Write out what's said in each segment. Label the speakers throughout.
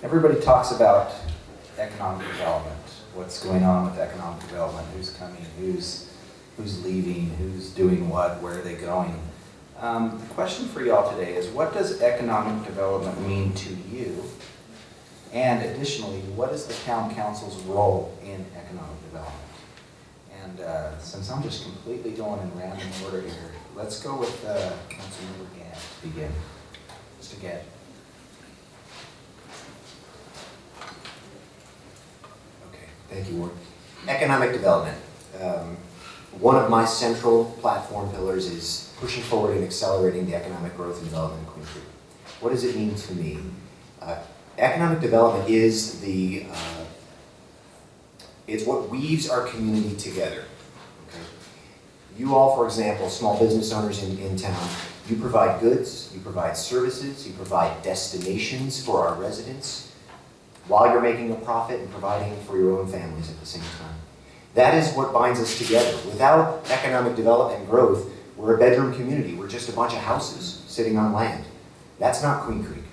Speaker 1: Everybody talks about economic development, what's going on with economic development, who's coming, who's leaving, who's doing what, where are they going. The question for y'all today is, what does economic development mean to you? And additionally, what is the town council's role in economic development? And since I'm just completely going in random order here, let's go with Councilmember Gadd to begin. Mr. Gadd.
Speaker 2: Thank you, Ward. Economic development. One of my central platform pillars is pushing forward and accelerating the economic growth and development in Queen Creek. What does it mean to me? Economic development is it's what weaves our community together. Okay? You all, for example, small business owners in town, you provide goods, you provide services, you provide destinations for our residents, while you're making a profit and providing for your own families at the same time. That is what binds us together. Without economic development and growth, we're a bedroom community. We're just a bunch of houses sitting on land. That's not Queen Creek.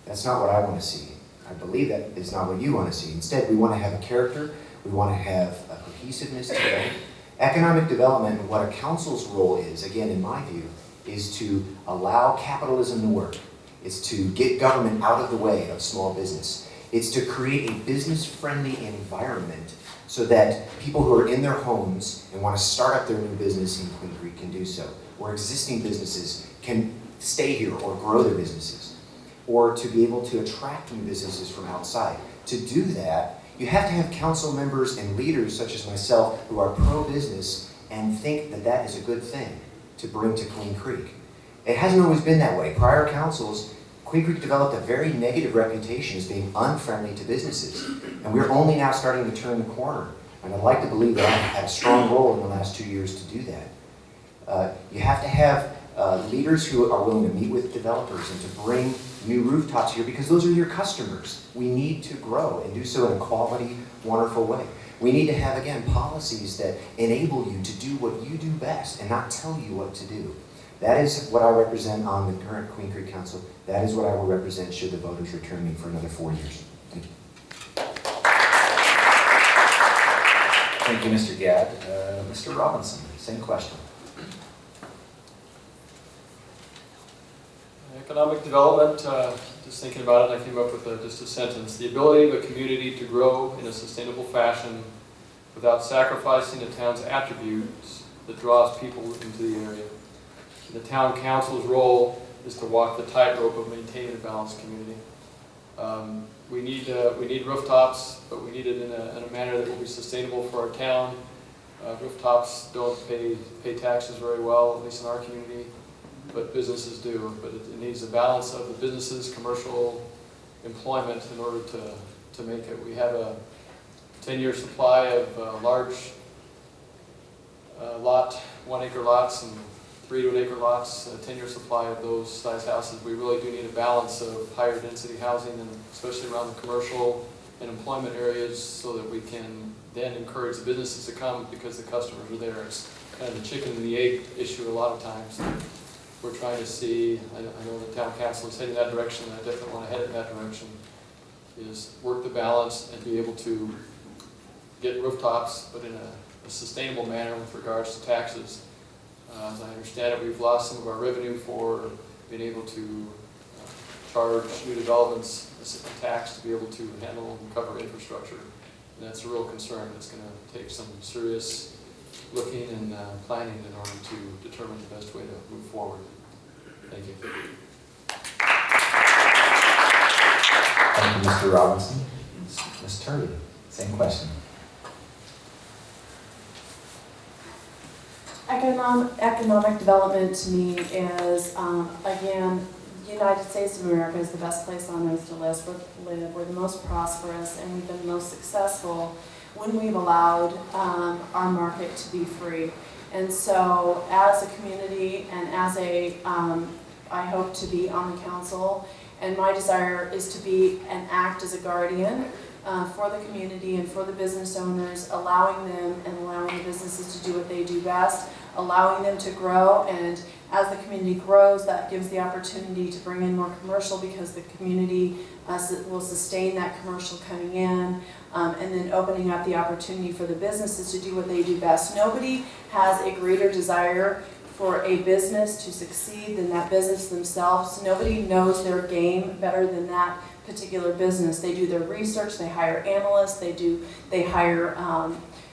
Speaker 2: That's not what I want to see. I believe that is not what you want to see. Instead, we want to have a character. We want to have a cohesiveness together. Economic development, and what a council's role is, again, in my view, is to allow capitalism to work. It's to get government out of the way of small business. It's to create a business-friendly environment so that people who are in their homes and want to start up their new business in Queen Creek can do so, or existing businesses can stay here or grow their businesses, or to be able to attract new businesses from outside. To do that, you have to have council members and leaders such as myself who are pro-business and think that that is a good thing to bring to Queen Creek. It hasn't always been that way. Prior councils, Queen Creek developed a very negative reputation as being unfriendly to businesses. And we're only now starting to turn the corner. And I'd like to believe that I've had a strong role in the last 2 years to do that. You have to have leaders who are willing to meet with developers and to bring new rooftops here because those are your customers. We need to grow and do so in a quality, wonderful way. We need to have, again, policies that enable you to do what you do best and not tell you what to do. That is what I represent on the current Queen Creek Council. That is what I will represent should the voters return me for another 4 years. Thank you.
Speaker 1: Thank you, Mr. Gadd. Mr. Robinson, same question.
Speaker 3: Economic development, just thinking about it, I came up with just a sentence. The ability of a community to grow in a sustainable fashion without sacrificing the town's attributes that draws people into the area. The town council's role is to walk the tightrope of maintaining a balanced community. We need rooftops, but we need it in a manner that will be sustainable for our town. Rooftops don't pay taxes very well, at least in our community, but businesses do. But it needs a balance of the businesses, commercial employment in order to make it. We have a 10-year supply of large 1-acre lots and 3 to 1 acre lots, a 10-year supply of those size houses. We really do need a balance of higher density housing, and especially around the commercial and employment areas, so that we can then encourage the businesses to come because the customers are there. It's kind of the chicken and the egg issue a lot of times. We're trying to see, I know the town council is heading that direction, and I definitely want to head in that direction, is work the balance and be able to get rooftops, but in a sustainable manner with regards to taxes. As I understand it, we've lost some of our revenue for being able to charge new developments a tax to be able to handle and cover infrastructure. And that's a real concern. It's going to take some serious looking and planning in order to determine the best way to move forward. Thank you.
Speaker 1: Thank you, Mr. Robinson. Ms. Turley, same question.
Speaker 4: Economic development to me is, again, the United States of America is the best place on earth to live. We're the most prosperous, and we've been most successful when we've allowed our market to be free. And so as a community and as I hope to be on the council, and my desire is to be and act as a guardian for the community and for the business owners, allowing them and allowing the businesses to do what they do best, allowing them to grow, and As the community grows, that gives the opportunity to bring in more commercial because the community will sustain that commercial coming in, and then opening up the opportunity for the businesses to do what they do best. Nobody has a greater desire for a business to succeed than that business themselves. Nobody knows their game better than that particular business. They do their research, they hire analysts, they hire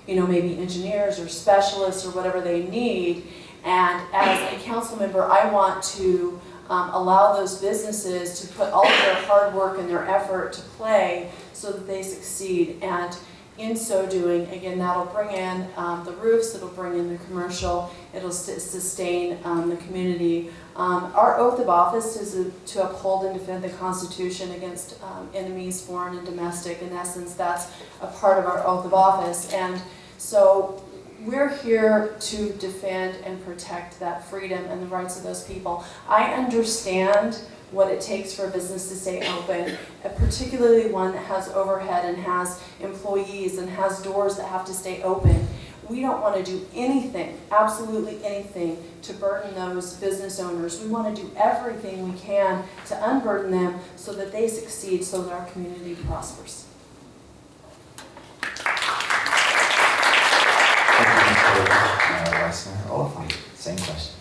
Speaker 4: maybe engineers or specialists or whatever they need. And as a council member, I want to allow those businesses to put all of their hard work and their effort to play so that they succeed. And in so doing, again, that'll bring in the roofs, it'll bring in the commercial, it'll sustain the community. Our oath of office is to uphold and defend the Constitution against enemies, foreign and domestic. In essence, that's a part of our oath of office. And so we're here to defend and protect that freedom and the rights of those people. I understand what it takes for a business to stay open, particularly one that has overhead and has employees and has doors that have to stay open. We don't want to do anything, absolutely anything, to burden those business owners. We want to do everything we can to unburden them so that they succeed, so that our community prospers.
Speaker 1: Vice Mayor Oliphant, same question.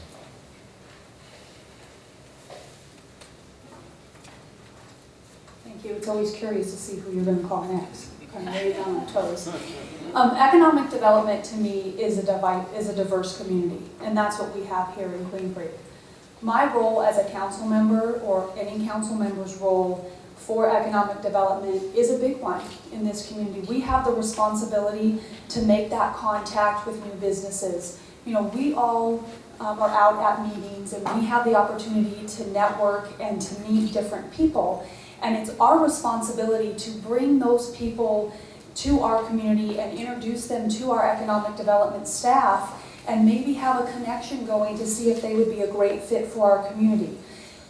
Speaker 5: Thank you. It's always curious to see who you're going to call next. Kind of lay down on toes. Economic development to me is a diverse community, and that's what we have here in Queen Creek. My role as a council member, or any council member's role for economic development, is a big one in this community. We have the responsibility to make that contact with new businesses. We all are out at meetings, and we have the opportunity to network and to meet different people. And it's our responsibility to bring those people to our community and introduce them to our economic development staff, and maybe have a connection going to see if they would be a great fit for our community.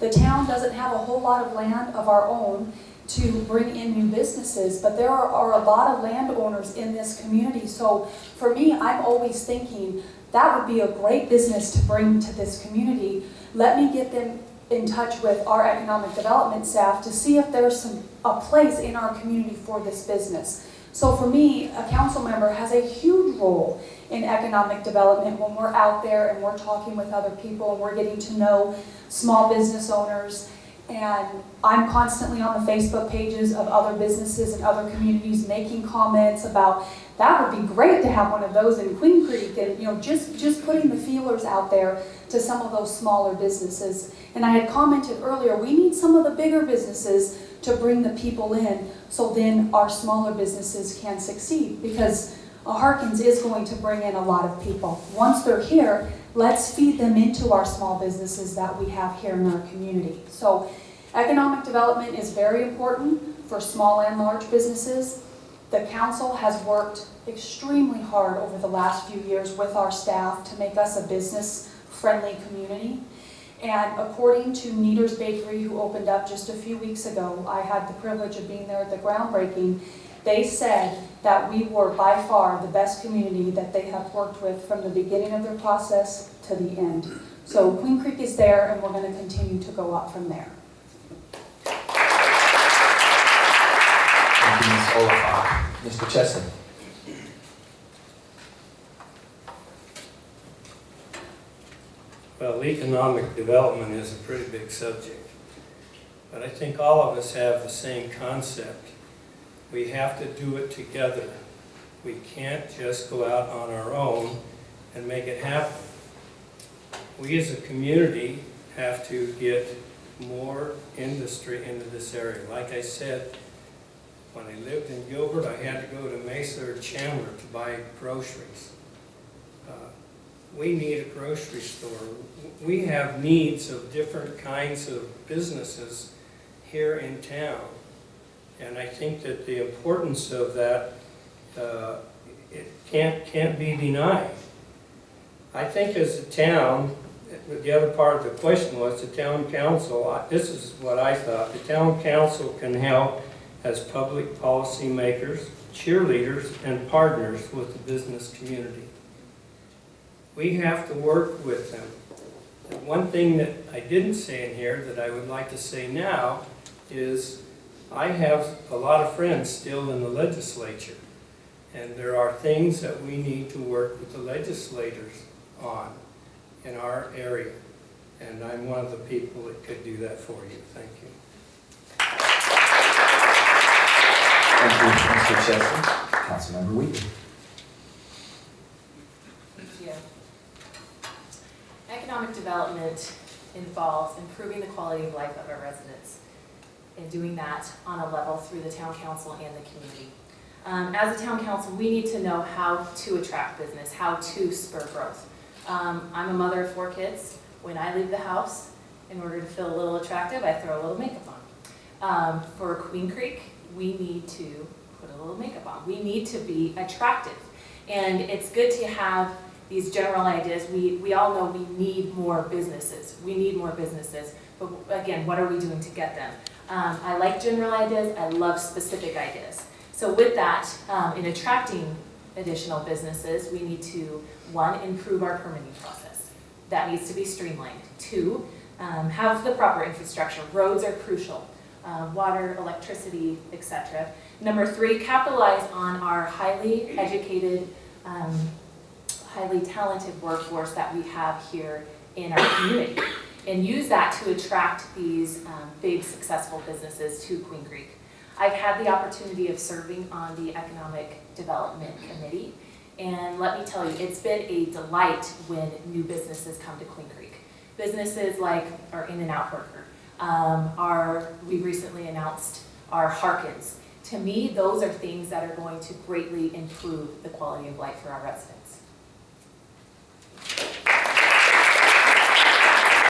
Speaker 5: The town doesn't have a whole lot of land of our own to bring in new businesses, but there are a lot of landowners in this community. So for me, I'm always thinking that would be a great business to bring to this community. Let me get them in touch with our economic development staff to see if there's a place in our community for this business. So for me, a council member has a huge role in economic development when we're out there and we're talking with other people and we're getting to know small business owners. And I'm constantly on the Facebook pages of other businesses and other communities making comments about that would be great to have one of those in Queen Creek, and just putting the feelers out there to some of those smaller businesses. And I had commented earlier, we need some of the bigger businesses to bring the people in, so then our smaller businesses can succeed, because Harkins is going to bring in a lot of people. Once they're here, let's feed them into our small businesses that we have here in our community. So economic development is very important for small and large businesses. The council has worked extremely hard over the last few years with our staff to make us a business-friendly community. And according to Neater's Bakery, who opened up just a few weeks ago, I had the privilege of being there at the groundbreaking. They said that we were by far the best community that they have worked with from the beginning of their process to the end. So Queen Creek is there, and we're going to continue to go up from there.
Speaker 1: Thank you, Ms. Oliphant. Mr. Chesson.
Speaker 6: Well, economic development is a pretty big subject, but I think all of us have the same concept. We have to do it together. We can't just go out on our own and make it happen. We as a community have to get more industry into this area. Like I said, when I lived in Gilbert, I had to go to Mesa or Chandler to buy groceries. We need a grocery store. We have needs of different kinds of businesses here in town. And I think that the importance of that, it can't be denied. I think as a town, the other part of the question was the town council. This is what I thought. The town council can help as public policy makers, cheerleaders, and partners with the business community. We have to work with them. The one thing that I didn't say in here that I would like to say now is I have a lot of friends still in the legislature. And there are things that we need to work with the legislators on in our area. And I'm one of the people that could do that for you. Thank you.
Speaker 1: Thank you, Mr. Chesney. Councilmember Wheaton.
Speaker 7: Thank you. Economic development involves improving the quality of life of our residents and doing that on a level through the town council and the community. As a town council, we need to know how to attract business, how to spur growth. I'm a mother of 4 kids. When I leave the house, in order to feel a little attractive, I throw a little makeup on. For Queen Creek, we need to put a little makeup on. We need to be attractive. And it's good to have these general ideas. We all know we need more businesses. We need more businesses. But again, what are we doing to get them? I like general ideas. I love specific ideas. So with that, in attracting additional businesses, we need to, 1, improve our permitting process. That needs to be streamlined. 2, have the proper infrastructure. Roads are crucial. Water, electricity, etc. Number 3, capitalize on our highly educated, highly talented workforce that we have here in our community, and use that to attract these big successful businesses to Queen Creek. I've had the opportunity of serving on the Economic Development Committee, and let me tell you, it's been a delight when new businesses come to Queen Creek. Businesses like our In-N-Out Burger, we recently announced our Harkins. To me, those are things that are going to greatly improve the quality of life for our residents.